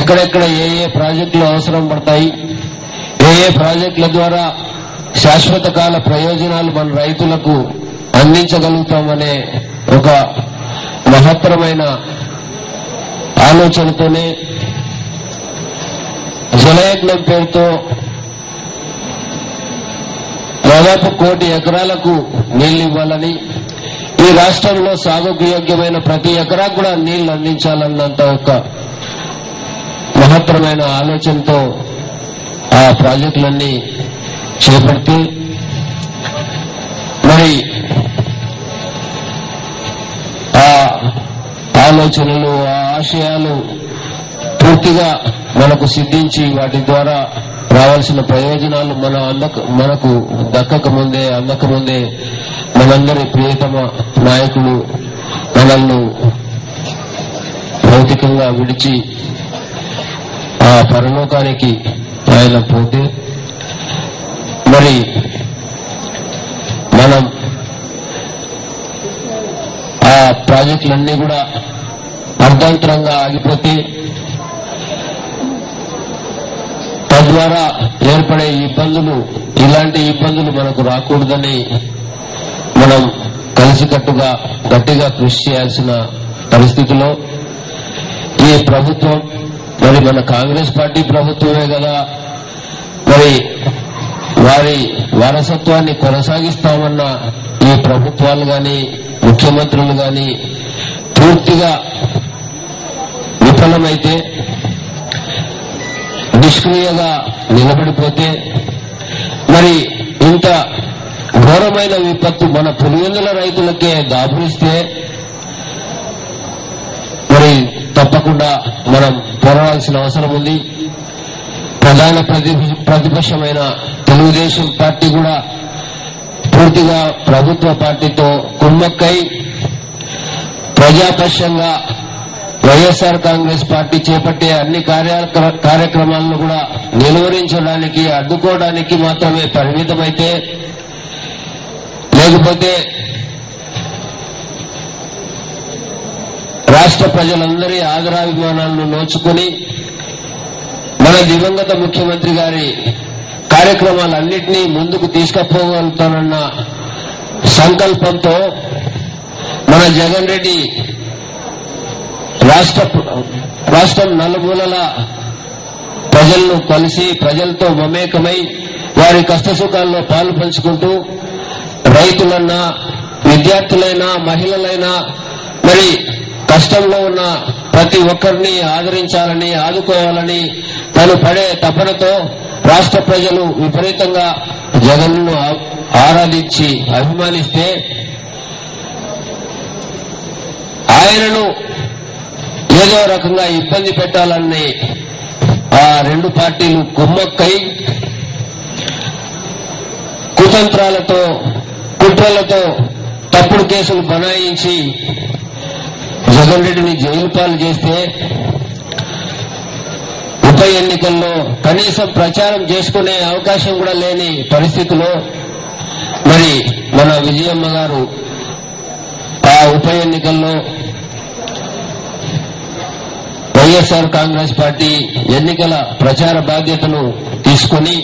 ఎక్కడెక్కడ ఏ ప్రాజెక్టులు అవసరం పడతాయి, ఏ ప్రాజెక్టుల ద్వారా శాశ్వత కాల ప్రయోజనాలు మన రైతులకు అందించగలుగుతామనే ఒక మహత్తరమైన ఆలోచనతోనే జలయజ్ఞం పేరుతో దాదాపు 1 కోటి ఎకరాలకు నీళ్లు ఇవ్వాలని, ఈ రాష్ట్రంలో సాగుకు యోగ్యమైన ప్రతి ఎకరాకు కూడా నీళ్లు అందించాలన్నంత ఒక మహత్తరమైన ఆలోచనతో ఆ ప్రాజెక్టులన్నీ చేపడితే మరి ఆ ఆలోచనలు ఆ ఆశయాలు పూర్తిగా మనకు సిద్ధించి వాటి ద్వారా రావాల్సిన ప్రయోజనాలు మనకు అందకముందే మనందరి ప్రియతమ నాయకులు మనల్ని భౌతికంగా విడిచి ఆ పరలోకానికి ఆయన పోతే మరి మనం ఆ ప్రాజెక్టులన్నీ కూడా అర్ధాంతరంగా ఆగిపోతే తద్వారా ఏర్పడే ఇబ్బందులు, ఇలాంటి ఇబ్బందులు మనకు రాకూడదని మనం కలిసికట్టుగా గట్టిగా కృషి చేయాల్సిన పరిస్థితిలో ఈ ప్రభుత్వం మరి మన కాంగ్రెస్ పార్టీ ప్రభుత్వమే కదా, మరి వారి వారసత్వాన్ని కొనసాగిస్తామన్న ఈ ప్రభుత్వాలు గాని ముఖ్యమంత్రులు గాని పూర్తిగా విఫలమైతే, నిష్క్రియంగా నిలబడిపోతే మరి ఇంత ఘోరమైన విపత్తు మన పులివెందుల రైతులకే దాపురిస్తే మరి తప్పకుండా మనం పోరాడాల్సిన అవసరం ఉంది. ప్రధాన ప్రతిపక్షమైన తెలుగుదేశం పార్టీ కూడా పూర్తిగా ప్రభుత్వ పార్టీతో కుమ్మక్కై ప్రజాపక్షంగా వైఎస్ఆర్ కాంగ్రెస్ పార్టీ చేపట్టే అన్ని కార్యక్రమాలను కూడా నిలువరించడానికి, అడ్డుకోవడానికి మాత్రమే పరిమితమైతే, లేకపోతే రాష్ట్ర ప్రజలందరి ఆదరాభిమానాలను నోచుకుని మన దివంగత ముఖ్యమంత్రి గారి కార్యక్రమాలన్నింటినీ ముందుకు తీసుకుపోగలుగుతానన్న సంకల్పంతో మన జగన్ రెడ్డి రాష్ట్రం నలుమూలల ప్రజలను కలిసి ప్రజలతో మమేకమై వారి కష్టసుఖాల్లో పాలు పంచుకుంటూ రైతులన్నా, విద్యార్థులైనా, మహిళలైనా మరి కష్టంలో ఉన్న ప్రతి ఒక్కరిని ఆదరించాలని, ఆదుకోవాలని తను పడే తపనతో రాష్ట్ర ప్రజలు విపరీతంగా జగన్ను ఆరాధించి అభిమానిస్తే ఆయనను ఏదో రకంగా ఇబ్బంది పెట్టాలని ఆ రెండు పార్టీలు కుమ్మక్కై కుతంత్రాలతో, కుట్రలతో తప్పుడు కేసులు బనాయించి జగన్ రెడ్డిని జైలు పాలు చేస్తే ఉప ఎన్నికల్లో కనీసం ప్రచారం చేసుకునే అవకాశం కూడా లేని పరిస్థితిలో మరి మన విజయమ్మ గారు ఆ ఉప ఎన్నికల్లో వైఎస్ఆర్ కాంగ్రెస్ పార్టీ ఎన్నికల ప్రచార బాధ్యతను తీసుకుని